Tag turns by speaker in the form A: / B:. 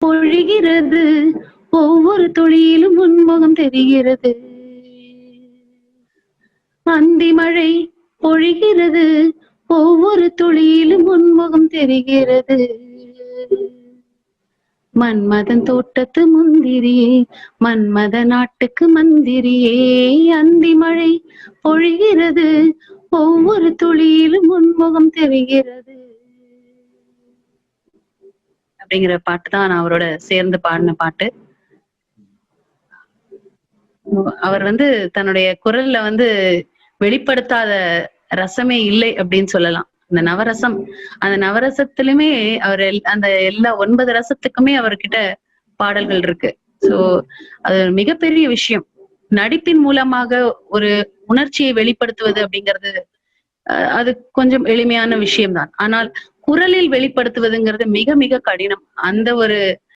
A: பொழிகிறது. ஒவ்வொரு துளியிலும் உன்முகம் தெரிகிறது. அந்தி மழை பொழிகிறது. ஒவ்வொரு துளியிலும் உன்முகம் தெரிகிறது. மன்மதன் தோட்டத்து முந்திரியே, மன்மத நாட்டுக்கு மந்திரியே, அந்தி மழை பொழிகிறது. ஒவ்வொரு துளியிலும் உன்முகம் தெரிகிறது. அப்படிங்கிற பாட்டு தான் நான் அவரோட சேர்ந்து பாடின பாட்டு. அவர் தன்னுடைய குரல்ல வெளிப்படுத்தாத ரசமே இல்லை அப்படின்னு சொல்லலாம். அந்த நவரசம், அந்த நவரசத்திலுமே அவர் அந்த எல்லா 9 ரசத்துக்குமே அவர்கிட்ட பாடல்கள் இருக்கு. சோ அது மிகப்பெரிய விஷயம். நடிப்பின் மூலமாக ஒரு உணர்ச்சியை வெளிப்படுத்துவது அப்படிங்கிறது அது கொஞ்சம் எளிமையான விஷயம்தான். ஆனால் குரலில் வெளிப்படுத்துவதுங்கிறது மிக மிக கடினம். அந்த ஒரு